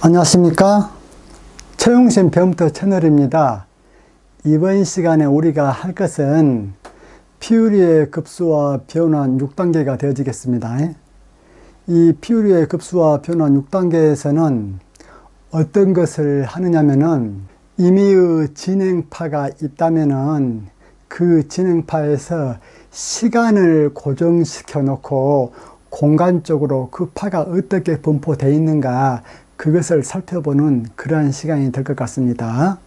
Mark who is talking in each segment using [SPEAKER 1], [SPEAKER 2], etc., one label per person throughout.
[SPEAKER 1] 안녕하십니까? 최용신 배움터 채널입니다. 이번 시간에 우리가 할 것은 피우리의 급수와 변환 6단계가 되어지겠습니다. 이 피우리의 급수와 변환 6단계에서는 어떤 것을 하느냐면은 임의의 진행파가 있다면은 그 진행파에서 시간을 고정시켜 놓고 공간적으로 그 파가 어떻게 분포되어 있는가 그것을 살펴보는 그러한 시간이 될 것 같습니다.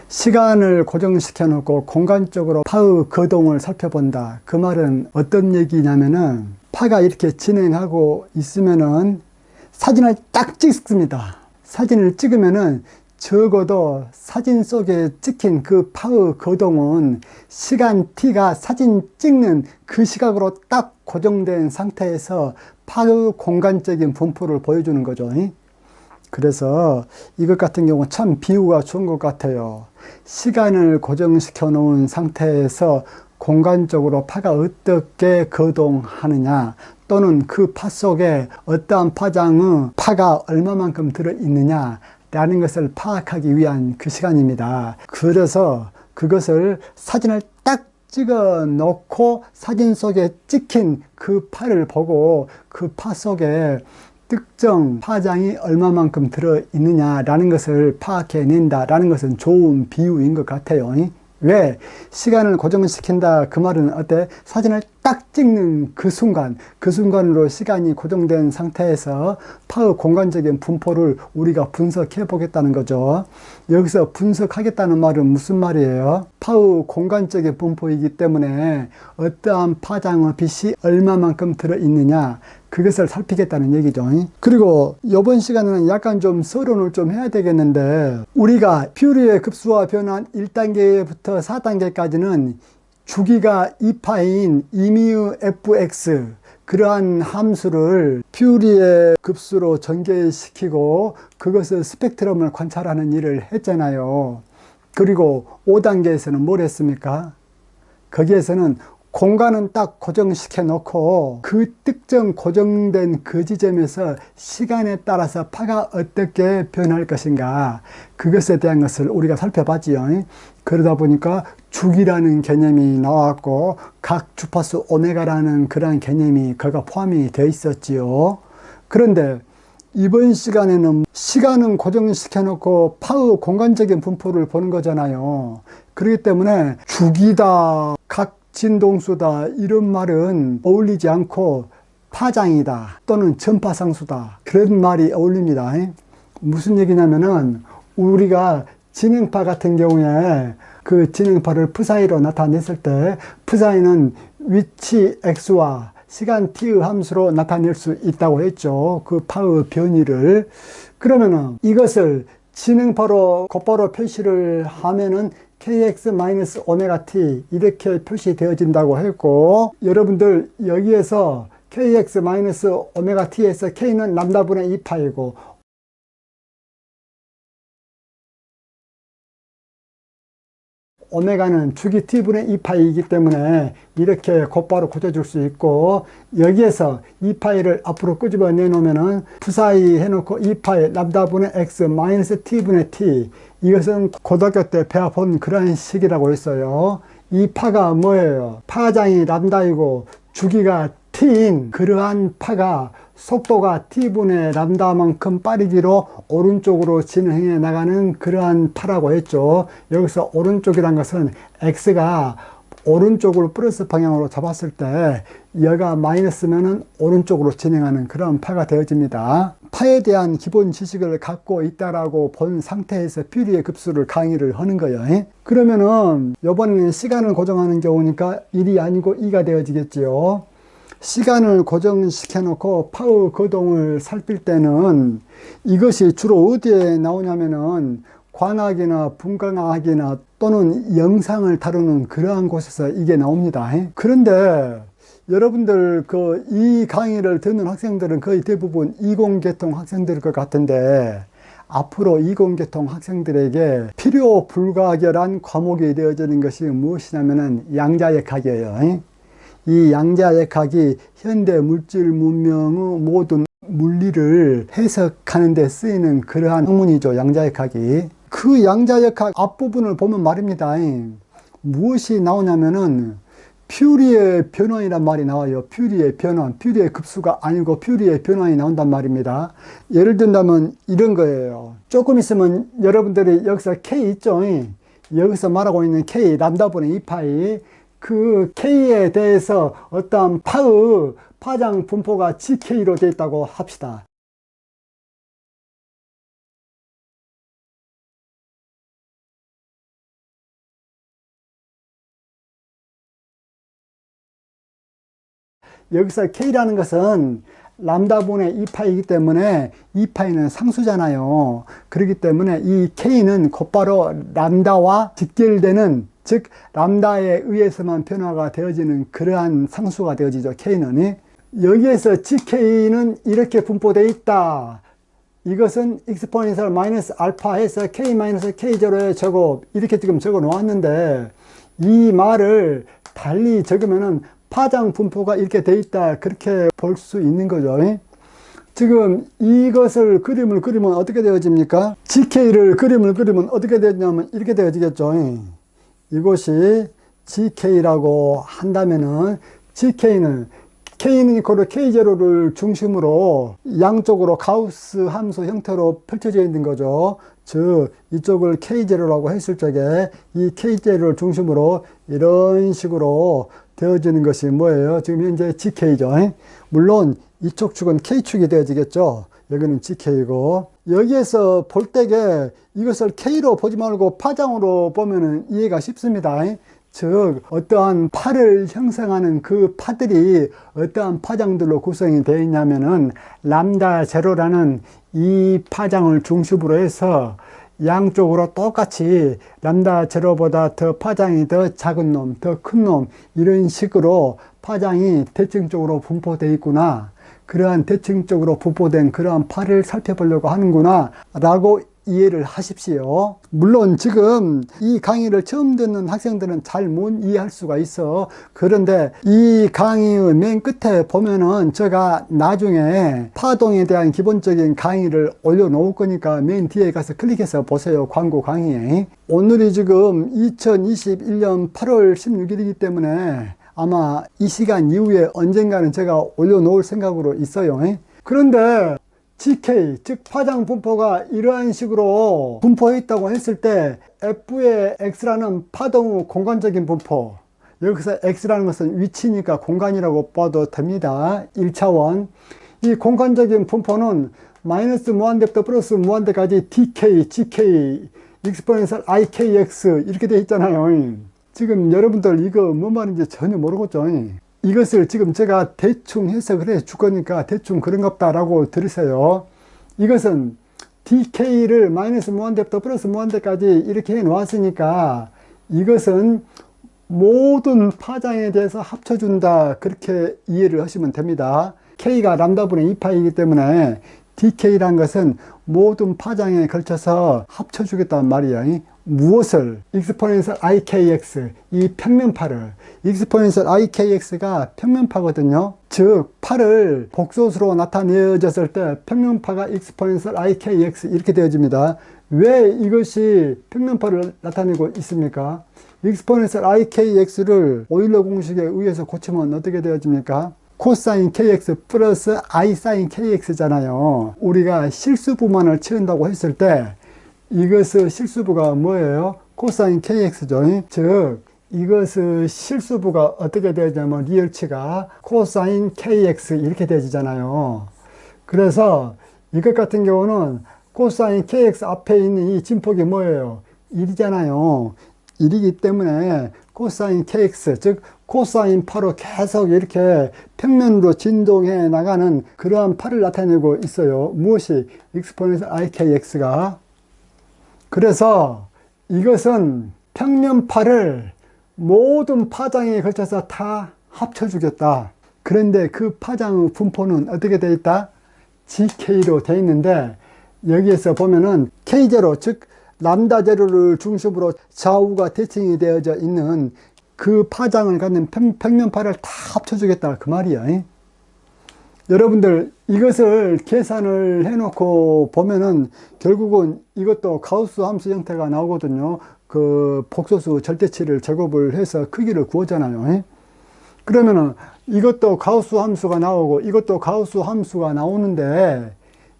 [SPEAKER 1] 시간을 고정시켜 놓고 공간적으로 파의 거동을 살펴본다. 그 말은 어떤 얘기냐면은 파가 이렇게 진행하고 있으면은 사진을 딱 찍습니다. 사진을 찍으면은 적어도 사진 속에 찍힌 그 파의 거동은 시간 t가 사진 찍는 그 시각으로 딱 고정된 상태에서 파의 공간적인 분포를 보여주는 거죠. 그래서 이것 같은 경우 참 비유가 좋은 것 같아요. 시간을 고정시켜 놓은 상태에서 공간적으로 파가 어떻게 거동하느냐, 또는 그 파 속에 어떠한 파장의 파가 얼마만큼 들어있느냐 라는 것을 파악하기 위한 그 시간입니다. 그래서 그것을 사진을 딱 찍어 놓고 사진 속에 찍힌 그 파를 보고 그 파 속에 특정 파장이 얼마만큼 들어있느냐라는 것을 파악해낸다라는 것은 좋은 비유인 것 같아요. 왜? 시간을 고정시킨다 그 말은 어때? 사진을 딱 찍는 그 순간으로 시간이 고정된 상태에서 파의 공간적인 분포를 우리가 분석해 보겠다는 거죠. 여기서 분석하겠다는 말은 무슨 말이에요? 파의 공간적인 분포이기 때문에 어떠한 파장의 빛이 얼마만큼 들어있느냐 그것을 살피겠다는 얘기죠. 그리고 이번 시간에는 약간 좀 서론을 좀 해야 되겠는데, 우리가 피우리의 급수와 변환 1단계부터 4단계까지는 주기가 2파인 임의의 fx 그러한 함수를 피우리의 급수로 전개시키고 그것을 스펙트럼을 관찰하는 일을 했잖아요. 그리고 5단계에서는 뭘 했습니까? 거기에서는 공간은 딱 고정시켜 놓고 그 특정 고정된 그 지점에서 시간에 따라서 파가 어떻게 변할 것인가 그것에 대한 것을 우리가 살펴봤지요. 그러다 보니까 주기라는 개념이 나왔고 각 주파수 오메가라는 그러한 개념이 거기가 포함이 되어 있었지요. 그런데 이번 시간에는 시간은 고정시켜 놓고 파의 공간적인 분포를 보는 거잖아요. 그렇기 때문에 주기다, 각 진동수다 이런 말은 어울리지 않고 파장이다 또는 전파상수다 그런 말이 어울립니다. 무슨 얘기냐면은 우리가 진행파 같은 경우에 그 진행파를 p사이로 나타냈을 때 p사이는 위치 x와 시간 t의 함수로 나타낼 수 있다고 했죠. 그 파의 변이를. 그러면은 이것을 진행파로 곧바로 표시를 하면은 kx-ωt 이렇게 표시되어진다고 했고, 여러분들 여기에서 kx-ωt에서 k는 람다분의 2파이고 오메가는 주기 t분의 2파이이기 때문에 이렇게 곧바로 고쳐줄 수 있고, 여기에서 2파이를 앞으로 끄집어 내놓으면은 p사이 해놓고 2파이 람다분의 x 마이너스 t분의 t, 이것은 고등학교 때 배워본 그런 식이라고 했어요. 이 파가 뭐예요? 파장이 람다이고 주기가 t인 그러한 파가 속도가 t분의 람다만큼 빠르기로 오른쪽으로 진행해 나가는 그러한 파라고 했죠. 여기서 오른쪽이란 것은 x가 오른쪽으로 플러스 방향으로 잡았을 때 여가 마이너스면은 오른쪽으로 진행하는 그런 파가 되어집니다. 파에 대한 기본 지식을 갖고 있다라고 본 상태에서 피우리의 급수를 강의를 하는 거예요. 그러면은 이번에는 시간을 고정하는 경우니까 1이 아니고 2가 되어지겠지요. 시간을 고정시켜 놓고 파의 거동을 살필 때는 이것이 주로 어디에 나오냐면은 관악이나 분광학이나 또는 영상을 다루는 그러한 곳에서 이게 나옵니다. 그런데 여러분들 이 강의를 듣는 학생들은 거의 대부분 이공계통 학생들일 것 같은데, 앞으로 이공계통 학생들에게 필요 불가결한 과목이 되어지는 것이 무엇이냐면은 양자역학이에요. 이 양자역학이 현대 물질 문명의 모든 물리를 해석하는 데 쓰이는 그러한 학문이죠. 양자역학이. 그 양자역학 앞부분을 보면 말입니다. 무엇이 나오냐면은 퓨리의 변환이란 말이 나와요. 퓨리의 변환. 퓨리의 급수가 아니고 퓨리의 변환이 나온단 말입니다. 예를 든다면 이런 거예요. 조금 있으면 여러분들이 여기서 K 있죠. 여기서 말하고 있는 K, 람다분의 2파이. 그 K에 대해서 어떤 파의 파장 분포가 GK로 되어 있다고 합시다. 여기서 K라는 것은 람다분의 2파이기 때문에 2파이는 상수잖아요. 그렇기 때문에 이 K는 곧바로 람다와 직결되는, 즉 람다에 의해서만 변화가 되어지는 그러한 상수가 되어지죠. K는. 여기에서 GK는 이렇게 분포되어 있다. 이것은 익스포넨셜 마이너스 알파 해서 K 마이너스 K0의 제곱, 이렇게 지금 적어 놓았는데, 이 말을 달리 적으면은 파장 분포가 이렇게 돼 있다, 그렇게 볼 수 있는 거죠. 지금 이것을 그림을 그리면 어떻게 되어집니까? GK를 그림을 그리면 어떻게 되냐면 이렇게 되어지겠죠. 이것이 GK라고 한다면은 GK는 K는 이코르 K0를 중심으로 양쪽으로 가우스 함수 형태로 펼쳐져 있는 거죠. 즉 이쪽을 K0라고 했을 적에 이 K0를 중심으로 이런 식으로 되어지는 것이 뭐예요? 지금 현재 GK죠. 물론 이쪽 축은 K축이 되어지겠죠. 여기는 GK이고, 여기에서 볼 때에 이것을 K로 보지 말고 파장으로 보면 이해가 쉽습니다. 즉 어떠한 파를 형성하는 그 파들이 어떠한 파장들로 구성이 되어 있냐면은 람다 제로라는 이 파장을 중심으로 해서 양쪽으로 똑같이 람다 제로보다 더 파장이 더 작은 놈, 더 큰 놈, 이런 식으로 파장이 대칭적으로 분포되어 있구나, 그러한 대칭적으로 분포된 그러한 파를 살펴보려고 하는구나 라고 이해를 하십시오. 물론 지금 이 강의를 처음 듣는 학생들은 잘 못 이해할 수가 있어. 그런데 이 강의의 맨 끝에 보면은 제가 나중에 파동에 대한 기본적인 강의를 올려놓을 거니까 맨 뒤에 가서 클릭해서 보세요. 광고 강의에. 오늘이 지금 2021년 8월 16일이기 때문에 아마 이 시간 이후에 언젠가는 제가 올려놓을 생각으로 있어요. 그런데 GK, 즉 파장 분포가 이러한 식으로 분포해 있다고 했을 때 F의 X라는 파동의 공간적인 분포, 여기서 X라는 것은 위치니까 공간이라고 봐도 됩니다. 1차원. 이 공간적인 분포는 마이너스 무한대부터 플러스 무한대까지 DK, GK, 익스포넨셜 IKX 이렇게 돼 있잖아요. 지금 여러분들 이거 뭔 말인지 전혀 모르겠죠. 이것을 지금 제가 대충 해석을 해 줄 거니까 대충 그런갑다라고 들으세요. 이것은 DK를 마이너스 무한대부터 플러스 무한대까지 이렇게 해 놓았으니까 이것은 모든 파장에 대해서 합쳐준다, 그렇게 이해를 하시면 됩니다. K가 람다분의 2파이기 때문에 DK란 것은 모든 파장에 걸쳐서 합쳐주겠다는 말이에요. 무엇을? 익스포넨셜 IKX, 이 평면파를. 익스포넨셜 IKX가 평면파거든요. 즉 파를 복소수로 나타내어졌을 때 평면파가 익스포넨셜 IKX 이렇게 되어집니다. 왜 이것이 평면파를 나타내고 있습니까? 익스포넨셜 IKX를 오일러 공식에 의해서 고치면 어떻게 되어집니까? 코사인 KX 플러스 I 사인 KX잖아요. 우리가 실수부만을 채운다고 했을 때 이것의 실수부가 뭐예요? 코사인 KX죠. 즉 이것의 실수부가 어떻게 되냐면 리얼치가 코사인 KX 이렇게 되지잖아요. 그래서 이것 같은 경우는 코사인 KX 앞에 있는 이 진폭이 뭐예요? 1이잖아요. 1이기 때문에 코사인 KX, 즉 코사인 파로 계속 이렇게 평면으로 진동해 나가는 그러한 파를 나타내고 있어요. 무엇이? 익스포넨셜 IKX가. 그래서 이것은 평면파를 모든 파장에 걸쳐서 다 합쳐주겠다. 그런데 그 파장의 분포는 어떻게 되어 있다? GK로 되어 있는데 여기에서 보면은 K0, 즉 람다 제로를 중심으로 좌우가 대칭이 되어져 있는 그 파장을 갖는 평면파를 다 합쳐주겠다, 그 말이야. 여러분들 이것을 계산을 해놓고 보면은 결국은 이것도 가우스 함수 형태가 나오거든요. 그 복소수 절대치를 제곱을 해서 크기를 구하잖아요. 그러면은 이것도 가우스 함수가 나오고 이것도 가우스 함수가 나오는데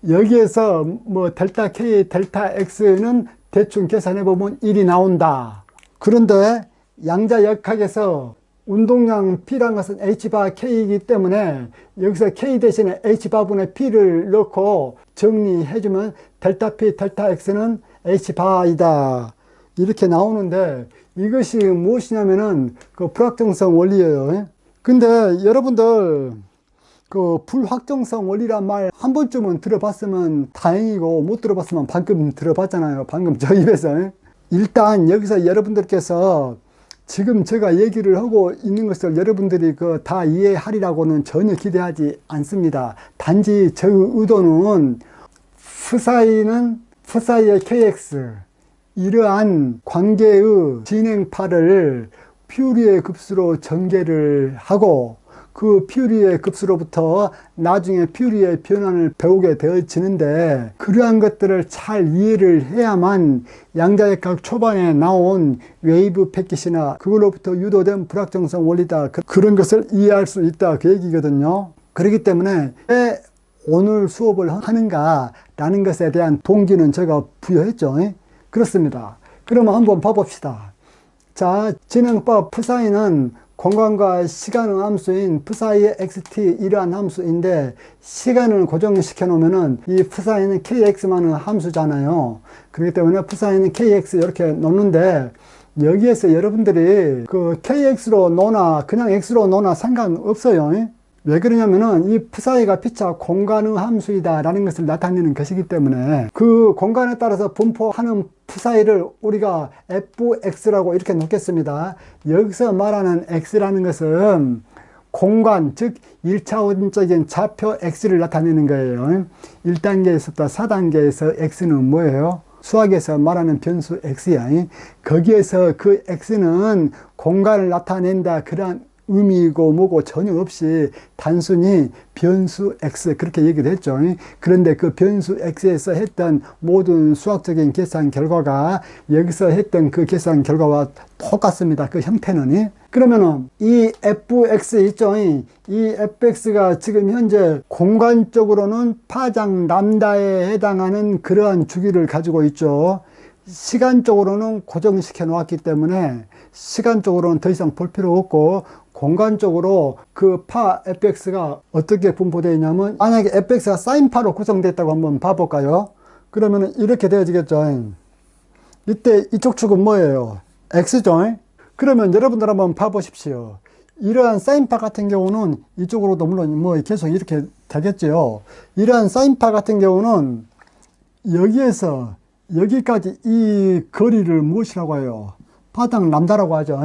[SPEAKER 1] 여기에서 뭐 델타 K, 델타 X는 대충 계산해 보면 1이 나온다. 그런데 양자역학에서 운동량 P란 것은 H바 K이기 때문에 여기서 K 대신에 H바분의 P를 넣고 정리해주면 델타 P, 델타 X는 H바이다. 이렇게 나오는데 이것이 무엇이냐면은 그 불확정성 원리예요. 근데 여러분들 그 불확정성 원리란 말 한 번쯤은 들어봤으면 다행이고 못 들어봤으면 방금 들어봤잖아요. 방금 저 입에서. 일단 여기서 여러분들께서 지금 제가 얘기를 하고 있는 것을 여러분들이 그 다 이해하리라고는 전혀 기대하지 않습니다. 단지 저 의도는 푸사이의 KX 이러한 관계의 진행파를 퓨리의 급수로 전개를 하고 그 퓨리의 급수로부터 나중에 퓨리의 변환을 배우게 되어지는데 그러한 것들을 잘 이해를 해야만 양자역학 초반에 나온 웨이브 패킷이나 그걸로부터 유도된 불확정성 원리다 그런 것을 이해할 수 있다 그 얘기거든요. 그렇기 때문에 왜 오늘 수업을 하는가 라는 것에 대한 동기는 제가 부여했죠. 그렇습니다. 그러면 한번 봐봅시다. 자, 진행법 푸사이는 공간과 시간의 함수인 푸사이의 xt 이러한 함수인데 시간을 고정시켜 놓으면은 이 푸사이는 kx만의 함수잖아요. 그렇기 때문에 푸사이는 kx 이렇게 놓는데 여기에서 여러분들이 그 kx로 놓나 그냥 x로 놓나 상관없어요. 왜 그러냐면은 이 푸사이가 피차 공간의 함수이다 라는 것을 나타내는 것이기 때문에 그 공간에 따라서 분포하는 푸사이를 우리가 fx라고 이렇게 놓겠습니다. 여기서 말하는 x라는 것은 공간, 즉 1차원적인 좌표 x를 나타내는 거예요. 1단계에서부터 4단계에서 x는 뭐예요? 수학에서 말하는 변수 x야. 거기에서 그 x는 공간을 나타낸다 그러한 의미고 뭐고 전혀 없이 단순히 변수 x 그렇게 얘기를 했죠. 그런데 그 변수 x에서 했던 모든 수학적인 계산 결과가 여기서 했던 그 계산 결과와 똑같습니다. 그 형태는. 그러면은 이 fx 있죠. 이 fx가 지금 현재 공간적으로는 파장 람다에 해당하는 그러한 주기를 가지고 있죠. 시간적으로는 고정시켜 놓았기 때문에 시간적으로는 더 이상 볼 필요 없고 공간적으로 그 파 fx가 어떻게 분포되어 있냐면 만약에 fx가 사인파로 구성됐다고 한번 봐볼까요? 그러면 이렇게 되어지겠죠. 이때 이쪽 축은 뭐예요? x죠. 그러면 여러분들 한번 봐보십시오. 이러한 사인파 같은 경우는 이쪽으로도 물론 뭐 계속 이렇게 되겠죠. 이러한 사인파 같은 경우는 여기에서 여기까지 이 거리를 무엇이라고 해요? 파당 람다라고 하죠.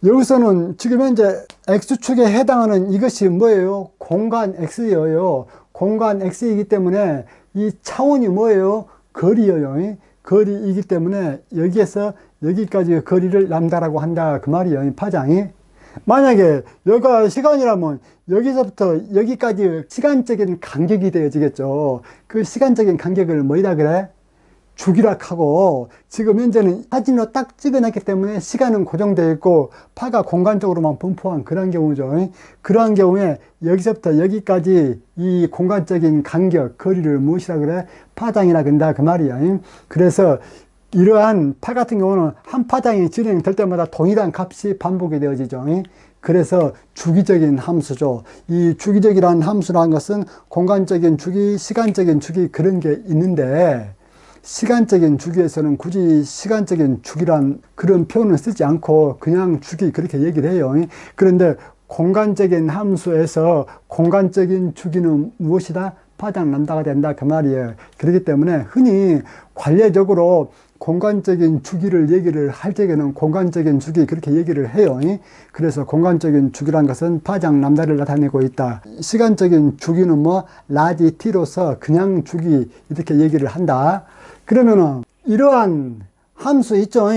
[SPEAKER 1] 여기서는 지금 현재 x축에 해당하는 이것이 뭐예요? 공간 x예요. 공간 x이기 때문에 이 차원이 뭐예요? 거리예요. 거리이기 때문에 여기에서 여기까지 거리를 람다라고 한다 그 말이에요. 파장이. 만약에 여기가 시간이라면 여기서부터 여기까지 시간적인 간격이 되어지겠죠. 그 시간적인 간격을 뭐이라 그래? 주기라 하고 지금 현재는 사진으로 딱 찍어놨기 때문에 시간은 고정되어 있고 파가 공간적으로만 분포한 그런 경우죠. 그러한 경우에 여기서부터 여기까지 이 공간적인 간격, 거리를 무엇이라 그래? 파장이라 그런다 그 말이야. 그래서 이러한 파 같은 경우는 한 파장이 진행될 때마다 동일한 값이 반복이 되어지죠. 그래서 주기적인 함수죠. 이 주기적이라는 함수라는 것은 공간적인 주기, 시간적인 주기 그런 게 있는데 시간적인 주기에서는 굳이 시간적인 주기란 그런 표현을 쓰지 않고 그냥 주기 그렇게 얘기를 해요. 그런데 공간적인 함수에서 공간적인 주기는 무엇이다? 파장 람다가 된다 그 말이에요. 그렇기 때문에 흔히 관례적으로 공간적인 주기를 얘기를 할 적에는 공간적인 주기 그렇게 얘기를 해요. 그래서 공간적인 주기란 것은 파장 람다를 나타내고 있다. 시간적인 주기는 뭐 라지 t로서 그냥 주기 이렇게 얘기를 한다. 그러면은 이러한 함수 있죠.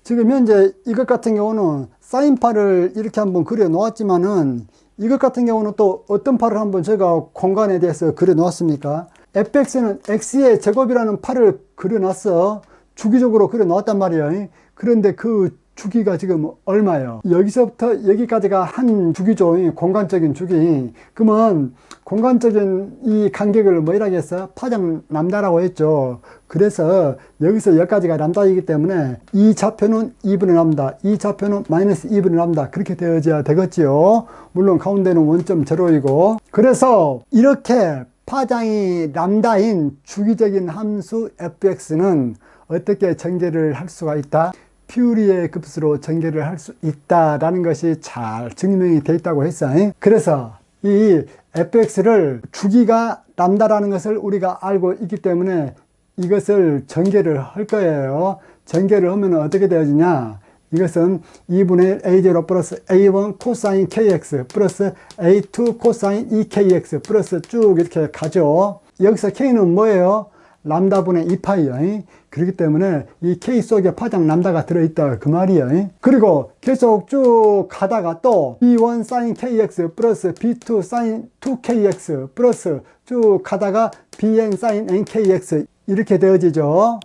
[SPEAKER 1] 지금 현재 이것 같은 경우는 사인파를 이렇게 한번 그려 놓았지만은 이것 같은 경우는 또 어떤 팔을 한번 제가 공간에 대해서 그려 놓았습니까? fx는 x의 제곱이라는 팔을 그려 놨어. 주기적으로 그려 놓았단 말이에요. 그런데 그 주기가 지금 얼마예요? 여기서부터 여기까지가 한 주기죠. 공간적인 주기. 그러면 공간적인 이 간격을 뭐라고 했어? 파장 람다라고 했죠. 그래서 여기서 여기까지가 람다이기 때문에 이 좌표는 2분의 람다, 이 좌표는 마이너스 2분의 람다 그렇게 되어져야 되겠지요. 물론 가운데는 원점 제로이고. 그래서 이렇게 파장이 람다인 주기적인 함수 fx는 어떻게 전개를 할 수가 있다? 퓨리의 급수로 전개를 할 수 있다라는 것이 잘 증명이 되어 있다고 했어요. 그래서 이 fx를 주기가 람다라는 것을 우리가 알고 있기 때문에 이것을 전개를 할 거예요. 전개를 하면 어떻게 되어지냐? 이것은 2분의 a0 플러스 a1 코사인 kx 플러스 a2 코사인 2kx 플러스 쭉 이렇게 가죠. 여기서 k는 뭐예요? 람다분의 2파이요. 그렇기 때문에 이 K 속에 파장 람다가 들어있다 그 말이에요. 그리고 계속 쭉 가다가 또 B1 sin KX 플러스 B2 sin 2KX 플러스 쭉 가다가 BN sin NKX 이렇게 되어지죠.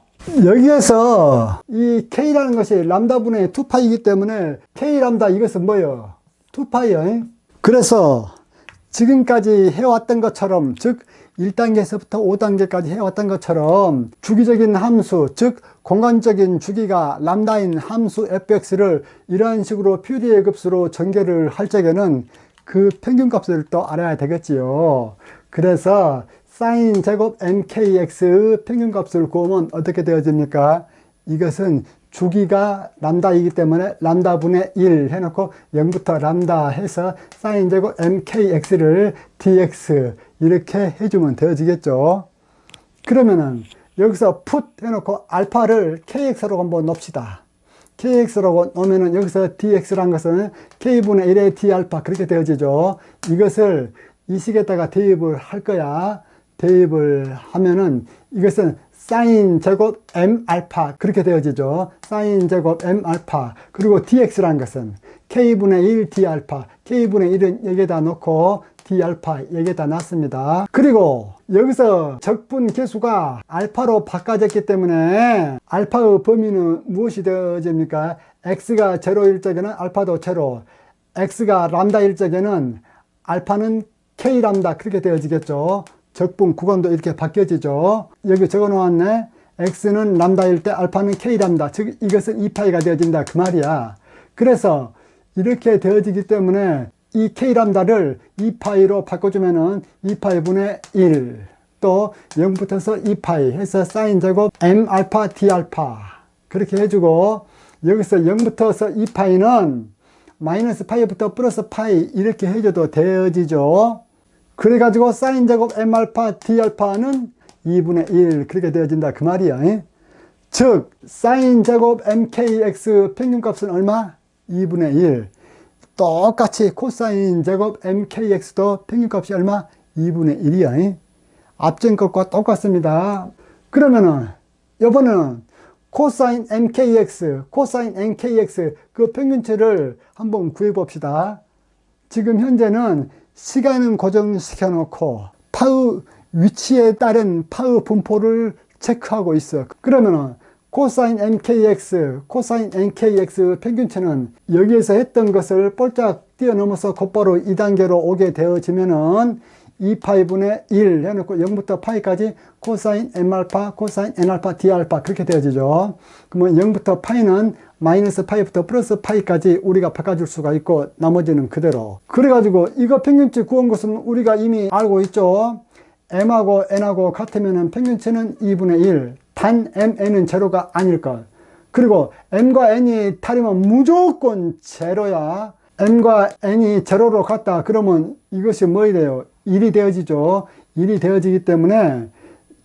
[SPEAKER 1] 여기에서 이 K라는 것이 람다분의 2파이기 때문에 K 람다 이것은 뭐예요? 2파이요. 그래서 지금까지 해왔던 것처럼 즉 1단계에서부터 5단계까지 해왔던 것처럼 주기적인 함수, 즉 공간적인 주기가 람다인 함수 fx를 이러한 식으로 퓨리의 급수로 전개를 할 적에는 그 평균값을 또 알아야 되겠지요. 그래서 사인 제곱 mkx의 평균값을 구하면 어떻게 되어집니까? 이것은 주기가 람다이기 때문에 람다분의 1 해놓고 0부터 람다 해서 사인 제곱 mkx를 dx 이렇게 해주면 되어지겠죠. 그러면은 여기서 put 해놓고 알파를 kx로 한번 놓읍시다. kx라고 놓으면은 여기서 dx란 것은 k분의 1의 d알파 그렇게 되어지죠. 이것을 이 식에다가 대입을 할 거야. 대입을 하면은 이것은 사인 제곱 m 알파 그렇게 되어지죠. 사인 제곱 m 알파 그리고 dx라는 것은 k분의 1 d 알파 k분의 1은 여기에다 놓고 d 알파 여기에다 놨습니다. 그리고 여기서 적분 계수가 알파로 바꿔졌기 때문에 알파의 범위는 무엇이 되어집니까? x가 제로일 적에는 알파도 제로, x가 람다일 적에는 알파는 k 람다 그렇게 되어지겠죠. 적분 구간도 이렇게 바뀌어지죠. 여기 적어 놓았네. x는 람다일 때 알파는 k 람다, 즉 이것은 2파이가 되어진다 그 말이야. 그래서 이렇게 되어지기 때문에 이 k 람다를 2파이로 바꿔주면은 2파이분의 1, 또 0부터서 2파이 해서 사인 제곱 m 알파 d 알파 그렇게 해주고, 여기서 0부터서 2파이는 마이너스 파이부터 플러스 파이 이렇게 해줘도 되어지죠. 그래가지고 사인 제곱 m 알파 d 알파는 2분의 1 그렇게 되어진다 그 말이야. 즉 사인 제곱 mkx 평균값은 얼마? 2분의 1. 똑같이 코사인 제곱 mkx도 평균값이 얼마? 2분의 1이야. 앞전 것과 똑같습니다. 그러면은 이번에는 코사인 mkx, 코사인 nkx 그 평균치를 한번 구해 봅시다. 지금 현재는 시간은 고정시켜 놓고 파의 위치에 따른 파의 분포를 체크하고 있어. 그러면은 코사인 mkx, 코사인 nkx 평균치는 여기에서 했던 것을 볼짝 뛰어넘어서 곧바로 2단계로 오게 되어지면은 2파이분의 1 해놓고 0부터 파이까지 코사인 m알파, 코사인 n알파, d알파 그렇게 되어지죠. 그러면 0부터 파이는 마이너스 파이부터 플러스 파이까지 우리가 바꿔줄 수가 있고 나머지는 그대로. 그래가지고 이거 평균치 구한 것은 우리가 이미 알고 있죠. m하고 n하고 같으면 평균치는 2분의 1. 단 mn은 제로가 아닐 것. 그리고 m과 n이 다르면 무조건 제로야. m과 n이 제로로 같다 그러면 이것이 뭐이 돼요? 1이 되어지죠. 1이 되어지기 때문에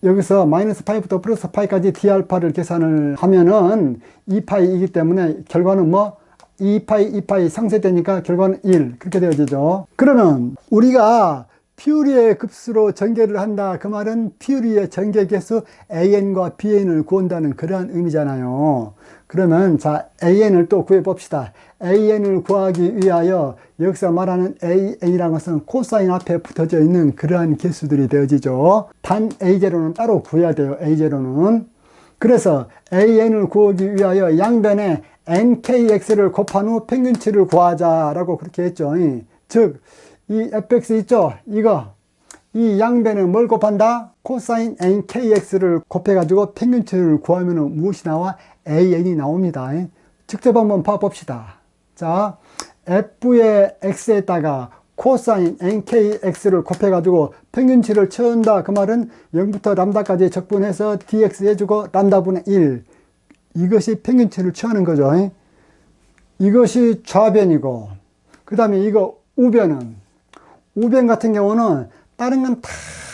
[SPEAKER 1] 여기서 마이너스 파이부터 플러스 파이까지 d알파를 계산을 하면은 2파이이기 때문에 결과는 뭐 2파이 2파이 상쇄되니까 결과는 1 그렇게 되어지죠. 그러면 우리가 퓨리의 급수로 전개를 한다 그 말은 퓨리의 전개 개수 an과 bn을 구한다는 그러한 의미잖아요. 그러면 자 AN을 또 구해 봅시다. AN을 구하기 위하여 여기서 말하는 AN이라는 것은 코사인 앞에 붙어져 있는 그러한 개수들이 되어지죠. 단 A0는 따로 구해야 돼요. A0는. 그래서 AN을 구하기 위하여 양변에 NKX를 곱한 후 평균치를 구하자라고 그렇게 했죠. 즉, 이 fx 있죠? 이 양변에 뭘 곱한다? 코사인 NKX를 곱해가지고 평균치를 구하면 무엇이 나와? AN이 나옵니다. 직접 한번 봐봅시다. 자, f의 x에다가 코사인 NKX를 곱해가지고 평균치를 채운다. 그 말은 0부터 람다까지 적분해서 dx 해주고 람다분의 1. 이것이 평균치를 취하는 거죠. 이것이 좌변이고, 그 다음에 이거 우변은, 우변 같은 경우는 다른 건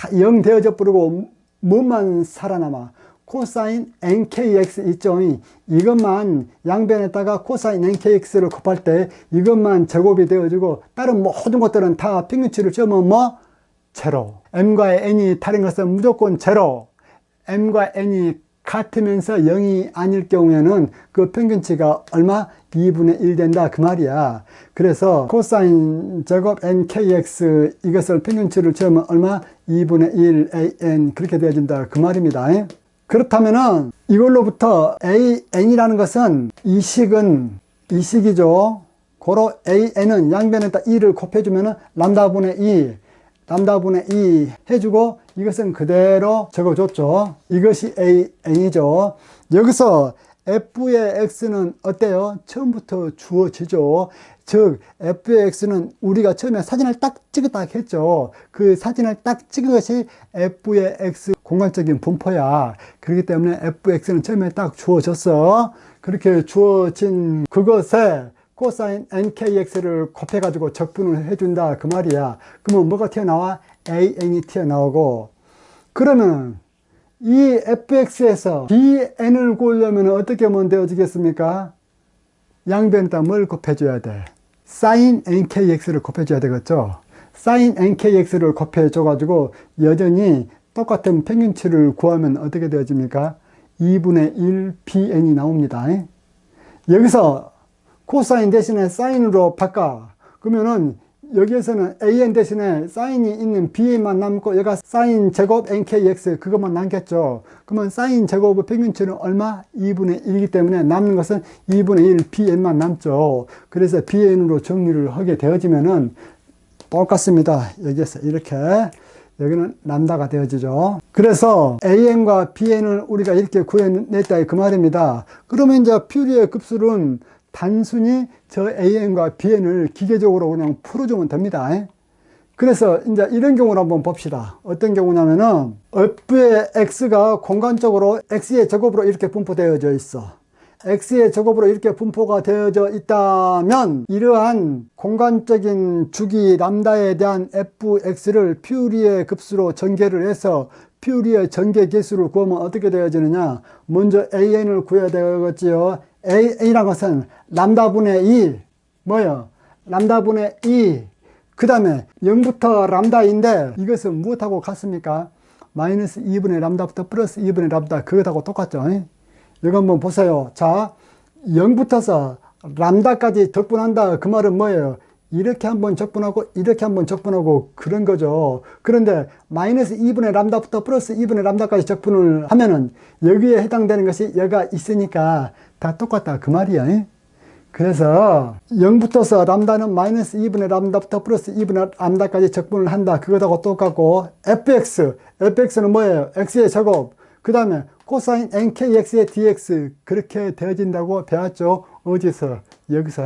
[SPEAKER 1] 다 0 되어져 버리고 뭐만 살아남아? 코사인 NKX 있죠. 이것만 양변에다가 코사인 NKX를 곱할 때 이것만 제곱이 되어지고 다른 모든 것들은 다 평균치를 채우면 뭐? 제로. M과 N이 다른 것은 무조건 제로. M과 N이 같으면서 0이 아닐 경우에는 그 평균치가 얼마? 2분의 1 된다 그 말이야. 그래서 코사인 제곱 NKX 이것을 평균치를 채우면 얼마? 2분의 1 AN 그렇게 되어진다 그 말입니다. 그렇다면은 이걸로부터 AN이라는 것은 이 식이죠. 고로 AN은 양변에다 2를 곱해주면은 람다분의 2 해주고 이것은 그대로 적어줬죠. 이것이 AN이죠. 여기서 F의 X는 어때요? 처음부터 주어지죠. 즉 F의 X는 우리가 처음에 사진을 딱 찍었다 했죠. 그 사진을 딱 찍은 것이 F의 X 공간적인 분포야. 그렇기 때문에 Fx는 처음에 딱 주어졌어. 그렇게 주어진 그것에 코사인 NKX를 곱해가지고 적분을 해준다 그 말이야. 그러면 뭐가 튀어나와? AN이 튀어나오고, 그러면 이 fx에서 bn을 구하려면 어떻게 하면 되어지겠습니까? 양변에다 뭘 곱해줘야 돼? sin nkx를 곱해줘야 되겠죠? sin nkx를 곱해줘가지고 여전히 똑같은 평균치를 구하면 어떻게 되어집니까? 2분의 1 bn이 나옵니다. 여기서 코사인 대신에 사인으로 바꿔. 그러면은 여기에서는 an 대신에 사인이 있는 b만 남고 여기가 사인 제곱 nkx 그것만 남겠죠. 그러면 사인 제곱의 평균치는 얼마? 2분의 1이기 때문에 남는 것은 2분의 1 bn만 남죠. 그래서 bn으로 정리를 하게 되어지면은 똑같습니다. 여기에서 이렇게 여기는 람다가 되어지죠. 그래서 an과 bn을 우리가 이렇게 구해냈다 그 말입니다. 그러면 이제 퓨리의 급수는 단순히 저 AN과 BN을 기계적으로 그냥 풀어주면 됩니다. 그래서 이제 이런 경우를 한번 봅시다. 어떤 경우냐면은 F의 X가 공간적으로 X의 제곱으로 이렇게 분포되어져 있어. X의 제곱으로 이렇게 분포가 되어져 있다면 이러한 공간적인 주기 람다에 대한 fx를 퓨리의 급수로 전개를 해서 퓨리의 전개 개수를 구하면 어떻게 되어지느냐? 먼저 AN을 구해야 되겠지요. A라는 것은 람다분의 2 뭐요? 람다분의 2 그 다음에 0부터 람다인데 이것은 무엇하고 같습니까? 마이너스 2분의 람다부터 플러스 2분의 람다 그것하고 똑같죠. 이거 한번 보세요. 자, 0부터서 람다까지 적분한다 그 말은 뭐예요? 이렇게 한번 적분하고 이렇게 한번 적분하고 그런 거죠. 그런데 마이너스 2분의 람다부터 플러스 2분의 람다까지 적분을 하면은 여기에 해당되는 것이 여기가 있으니까 다 똑같다 그 말이야. 그래서 0부터서 람다는 마이너스 2분의 람다부터 플러스 2분의 람다까지 적분을 한다 그것하고 똑같고 fx는 뭐예요? x의 제곱 그 다음에 코사인 nkx의 dx 그렇게 되어진다고 배웠죠. 어디서? 여기서.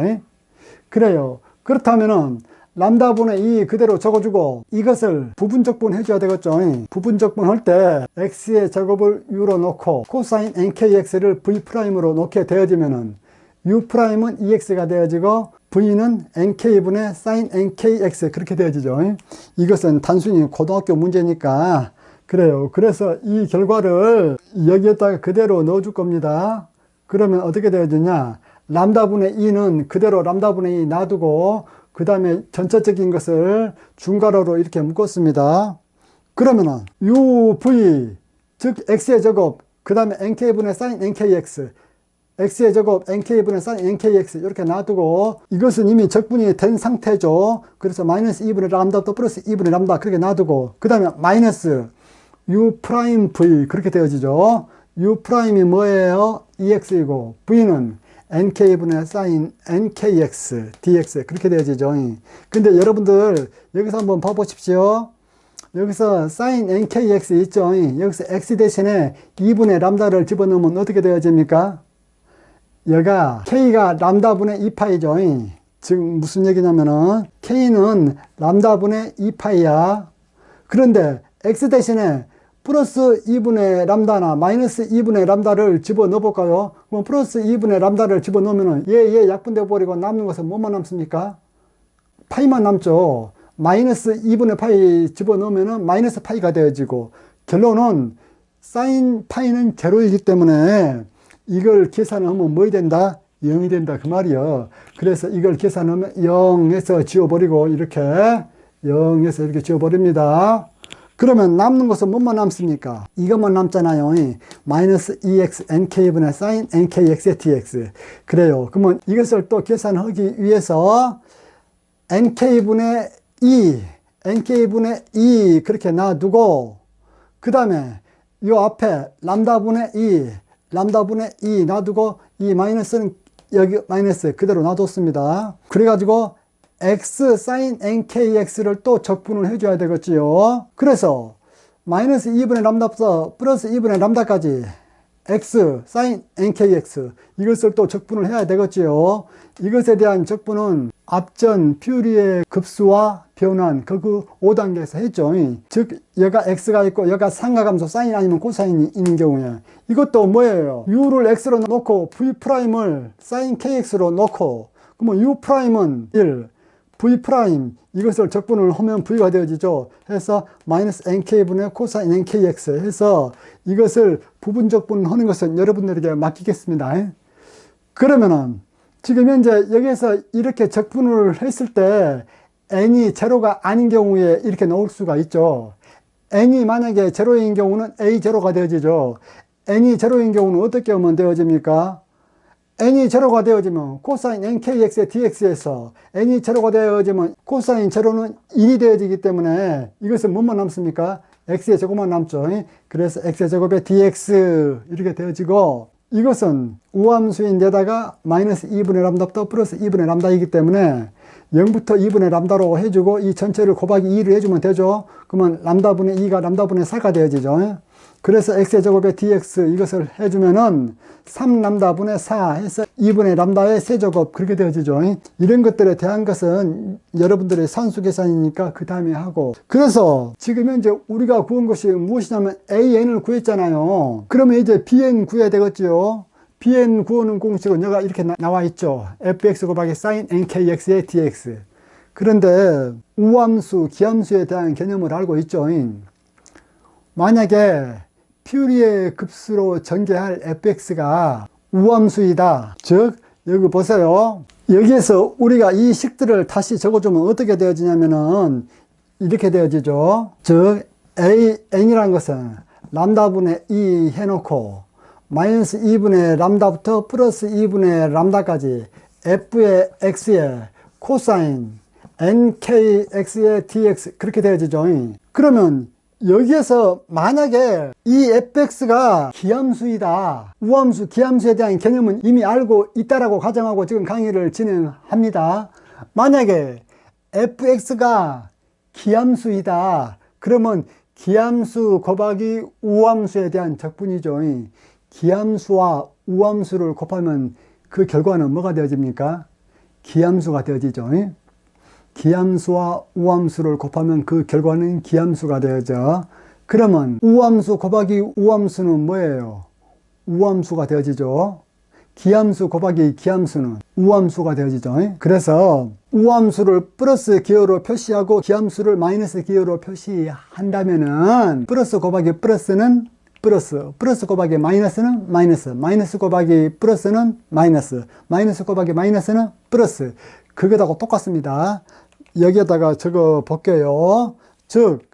[SPEAKER 1] 그래요. 그렇다면은 람다분의 2 그대로 적어주고 이것을 부분적분 해줘야 되겠죠. 부분적분 할 때 x의 제곱을 u로 놓고 코사인 nkx를 v'으로 놓게 되어지면은 u'은 ex가 되어지고 v는 nk분의 sin nkx 그렇게 되어지죠. 이것은 단순히 고등학교 문제니까 그래요. 그래서 이 결과를 여기에다가 그대로 넣어줄 겁니다. 그러면 어떻게 되어지냐? 람다분의 2는 그대로 람다분의 2 놔두고 그 다음에 전체적인 것을 중괄호로 이렇게 묶었습니다. 그러면은 uv 즉 x의 제곱 그 다음에 nk분의 sin nkx x의 제곱 nk분의 sin nkx 이렇게 놔두고 이것은 이미 적분이 된 상태죠. 그래서 마이너스 2분의 람다부터 플러스 2분의 람다 그렇게 놔두고 그 다음에 마이너스 u'v 그렇게 되어지죠. u'이 뭐예요? ex이고 v는 nk분의 sin nkx dx 그렇게 되어지죠. 근데 여러분들 여기서 한번 봐보십시오. 여기서 sin nkx 있죠. 여기서 x 대신에 2분의 람다를 집어넣으면 어떻게 되어집니까? 여기가 k가 람다분의 2파이죠. 즉 무슨 얘기냐면은 k는 람다분의 2파이야. 그런데 x 대신에 플러스 2분의 람다나 마이너스 2분의 람다를 집어넣어 볼까요? 그럼 플러스 2분의 람다를 집어넣으면 얘 약분되어 버리고 남는 것은 뭐만 남습니까? 파이만 남죠. 마이너스 2분의 파이 집어넣으면 마이너스 파이가 되어지고 결론은 사인 파이는 제로이기 때문에 이걸 계산하면 뭐이 된다? 0이 된다 그 말이요. 그래서 이걸 계산하면 0에서 지워버리고 이렇게 0에서 이렇게 지워버립니다. 그러면 남는 것은 뭐만 남습니까? 이것만 남잖아요. 마이너스 2x nk분의 sin nkx의 dx. 그래요. 그러면 이것을 또 계산하기 위해서 nk분의 2 그렇게 놔두고 그 다음에 이 앞에 람다분의 2 놔두고 이 마이너스는 여기 마이너스 그대로 놔뒀습니다. 그래가지고 x sin nkx를 또 적분을 해줘야 되겠지요. 그래서 마이너스 2분의 람다부터 플러스 2분의 람다까지 x sin nkx 이것을 또 적분을 해야 되겠지요. 이것에 대한 적분은 앞전 퓨리의 급수와 변환 그 5단계에서 했죠. 즉 여기가 x가 있고 여기가 상하감소 사인 아니면 코사인이 있는 경우에 이것도 뭐예요? u를 x로 놓고 v'을 sin kx로 놓고 그러면 u'은 1 v' 이것을 적분을 하면 v가 되어지죠. 해서 마이너스 nk분의 코사인 nkx 해서 이것을 부분 적분하는 것은 여러분들에게 맡기겠습니다. 그러면은 지금 현재 여기에서 이렇게 적분을 했을 때 n이 제로가 아닌 경우에 이렇게 나올 수가 있죠. n이 만약에 제로인 경우는 a 제로가 되어지죠. n이 제로인 경우는 어떻게 하면 되어집니까? n이 제로가 되어지면 코사인 nkx의 dx에서 n이 제로가 되어지면 코사인 제로는 1이 되어지기 때문에 이것은 뭐만 남습니까? x의 제곱만 남죠. 그래서 x의 제곱의 dx 이렇게 되어지고 이것은 우함수인데다가 마이너스 2분의 람다부터 플러스 2분의 람다이기 때문에 0부터 2분의 람다로 해주고 이 전체를 곱하기 2를 해주면 되죠. 그러면 람다분의 2가 람다분의 4가 되어지죠. 그래서 x의 제곱의 dx 이것을 해주면은 3람다분의 4 해서 2분의 람다의 세제곱 그렇게 되어지죠. 이런 것들에 대한 것은 여러분들의 산수 계산이니까 그 다음에 하고 그래서 지금 현재 우리가 구한 것이 무엇이냐면 an을 구했잖아요. 그러면 이제 bn 구해야 되겠지요. bn 구하는 공식은 여기가 이렇게 나와 있죠. fx 곱하기 sin nkx의 dx. 그런데 우함수, 기함수에 대한 개념을 알고 있죠. 만약에 퓨리의 급수로 전개할 fx가 우함수이다. 즉 여기 보세요. 여기에서 우리가 이 식들을 다시 적어주면 어떻게 되어지냐면은 이렇게 되어지죠. 즉 n이라는 것은 람다분의 2 해놓고 마이너스 2분의 람다부터 플러스 2분의 람다까지 f의 x의 코사인 nkx의 dx 그렇게 되어지죠. 그러면 여기에서 만약에 이 fx가 기함수이다. 우함수, 기함수에 대한 개념은 이미 알고 있다라고 가정하고 지금 강의를 진행합니다. 만약에 fx가 기함수이다. 그러면 기함수 곱하기 우함수에 대한 적분이죠. 기함수와 우함수를 곱하면 그 결과는 뭐가 되어집니까? 기함수가 되어지죠. 기함수와 우함수를 곱하면 그 결과는 기함수가 되어져. 그러면 우함수 곱하기 우함수는 뭐예요? 우함수가 되어지죠. 기함수 곱하기 기함수는 우함수가 되어지죠. 그래서 우함수를 플러스 기호로 표시하고 기함수를 마이너스 기호로 표시한다면은 플러스 곱하기 플러스는 플러스, 플러스 곱하기 마이너스는 마이너스, 마이너스 곱하기 플러스는 마이너스, 마이너스 곱하기 마이너스는 플러스. 그게다가 똑같습니다. 여기에다가 적어 볼게요. 즉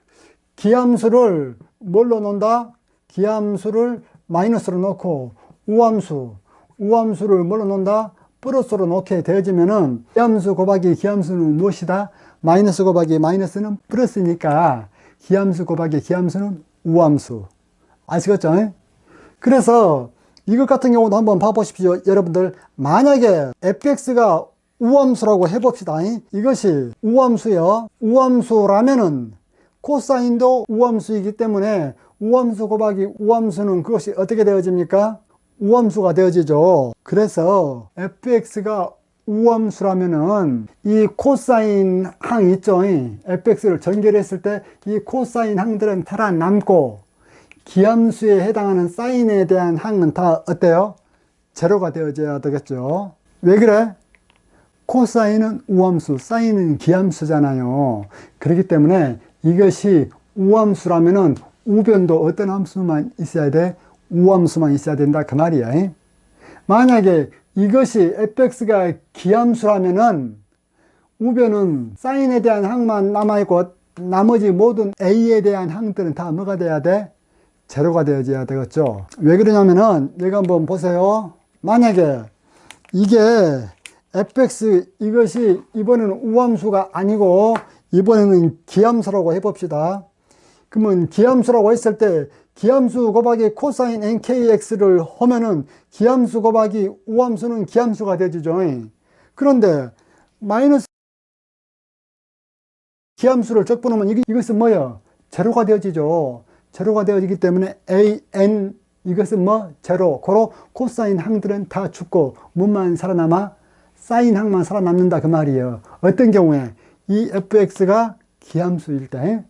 [SPEAKER 1] 기함수를 뭘로 놓는다? 기함수를 마이너스로 놓고 우함수, 우함수를 뭘로 놓는다? 플러스로 놓게 되어지면은 기함수 곱하기 기함수는 무엇이다? 마이너스 곱하기 마이너스는 플러스니까 기함수 곱하기 기함수는 우함수. 아시겠죠? 그래서 이것 같은 경우도 한번 봐보십시오. 여러분들, 만약에 fx가 우함수라고 해봅시다. 이것이 우함수요. 우함수라면은 코사인도 우함수이기 때문에 우함수 곱하기 우함수는 그것이 어떻게 되어집니까? 우함수가 되어지죠. 그래서 fx가 우함수라면은 이 코사인 항 있죠. fx를 전개했을 때 이 코사인 항들은 살아남고 기함수에 해당하는 사인에 대한 항은 다 어때요? 제로가 되어져야 되겠죠. 왜 그래? 코사인은 우함수, 사인은 기함수잖아요. 그렇기 때문에 이것이 우함수라면은 우변도 어떤 함수만 있어야 돼? 우함수만 있어야 된다 그 말이야. 만약에 이것이 fx가 기함수라면은 우변은 사인에 대한 항만 남아있고 나머지 모든 a에 대한 항들은 다 뭐가 돼야 돼? 제로가 되어져야 되겠죠. 왜 그러냐면은 여기 한번 보세요. 만약에 이게 fx 이것이 이번에는 우함수가 아니고 이번에는 기함수라고 해봅시다. 그러면 기함수라고 했을 때 기함수 곱하기 코사인 nkx를 하면은 기함수 곱하기 우함수는 기함수가 되죠. 그런데 마이너스 기함수를 적분하면 이것은 뭐예요? 제로가 되어지죠. 제로가 되어지기 때문에 an 이것은 뭐? 제로. 고로 코사인 항들은 다 죽고 뭐만 살아남아? 사인 항만 살아남는다 그 말이에요. 어떤 경우에? 이 fx가 기함수일 때.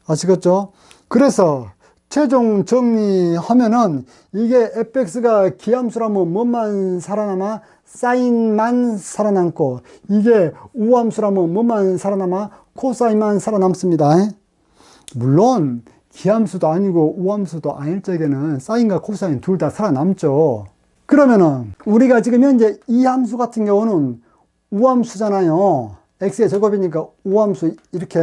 [SPEAKER 1] 아시겠죠? 그래서 최종 정리하면은 이게 fx가 기함수라면 뭐만 살아남아? 사인만 살아남고, 이게 우함수라면 뭐만 살아남아? 코사인만 살아남습니다. 물론 기함수도 아니고 우함수도 아닐 적에는 사인과 코사인 둘 다 살아남죠. 그러면은 우리가 지금 현재 이 함수 같은 경우는 우함수잖아요. x의 제곱이니까 우함수, 이렇게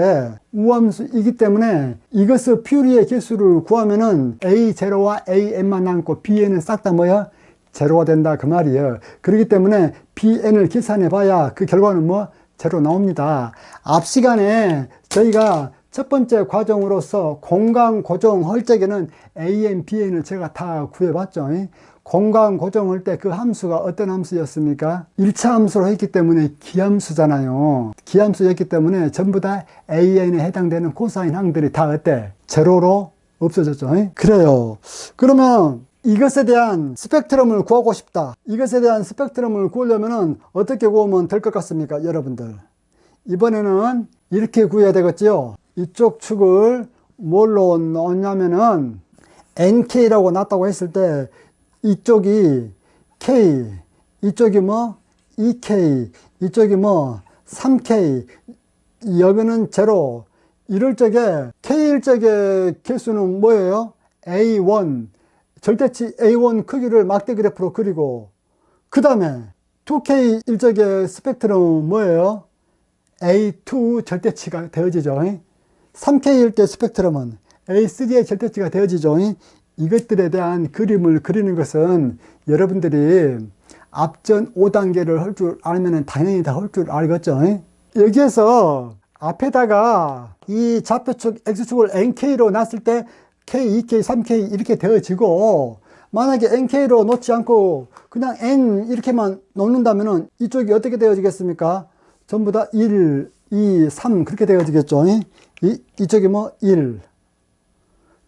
[SPEAKER 1] 우함수이기 때문에 이것의 퓨리의 개수를 구하면은 a0와 an만 남고 bn은 싹 다 뭐야? 제로가 된다 그 말이에요. 그렇기 때문에 bn을 계산해 봐야 그 결과는 뭐? 제로 나옵니다. 앞 시간에 저희가 첫 번째 과정으로서 공간 고정할 적에는 an, bn을 제가 다 구해봤죠. 공간 고정할 때 그 함수가 어떤 함수였습니까? 1차 함수로 했기 때문에 기함수잖아요. 기함수였기 때문에 전부 다 an에 해당되는 코사인 항들이 다 어때? 제로로 없어졌죠. 그래요. 그러면 이것에 대한 스펙트럼을 구하고 싶다. 이것에 대한 스펙트럼을 구하려면 어떻게 구하면 될 것 같습니까? 여러분들. 이번에는 이렇게 구해야 되겠죠. 이쪽 축을 뭘로 넣냐면은 nk라고 놨다고 했을 때 이쪽이 k, 이쪽이 뭐 2k, 이쪽이 뭐 3k, 여기는 제로. 이럴 적에 k일 적의 개수는 뭐예요? a1, 절대치 a1 크기를 막대 그래프로 그리고, 그 다음에 2k 일적의 스펙트럼은 뭐예요? a2 절대치가 되어지죠. 3k일 때 스펙트럼은 a3의 절대치가 되어지죠. 이것들에 대한 그림을 그리는 것은 여러분들이 앞전 5단계를 할 줄 알면 당연히 다 할 줄 알겠죠. 여기에서 앞에다가 이 좌표축 x축을 nk로 놨을 때 k, 2k, 3k 이렇게 되어지고, 만약에 nk로 놓지 않고 그냥 n 이렇게만 놓는다면 이쪽이 어떻게 되어지겠습니까? 전부 다 1, 2, 3 그렇게 되어지겠죠. 이쪽이 뭐 1.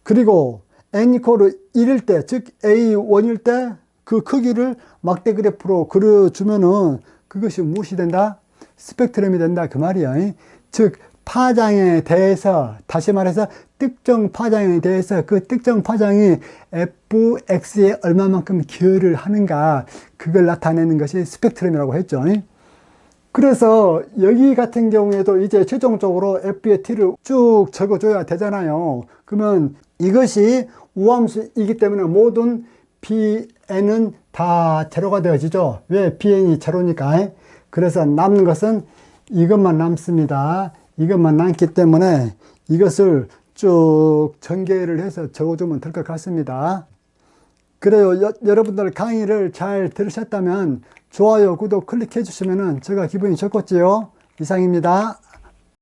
[SPEAKER 1] 그리고 n 이퀄 1일 때, 즉 a1일 때 그 크기를 막대 그래프로 그려주면은 그것이 무엇이 된다? 스펙트럼이 된다 그 말이야. 즉 파장에 대해서, 다시 말해서 특정 파장에 대해서 그 특정 파장이 fx에 얼마만큼 기여를 하는가, 그걸 나타내는 것이 스펙트럼이라고 했죠. 그래서 여기 같은 경우에도 이제 최종적으로 f의 t를 쭉 적어줘야 되잖아요. 그러면 이것이 우함수이기 때문에 모든 bn은 다 제로가 되어지죠. 왜? bn이 제로니까. 그래서 남는 것은 이것만 남습니다. 이것만 남기 때문에 이것을 쭉 전개를 해서 적어주면 될 것 같습니다. 그래요. 여러분들 강의를 잘 들으셨다면 좋아요, 구독 클릭해 주시면 제가 기분이 좋겠지요. 이상입니다.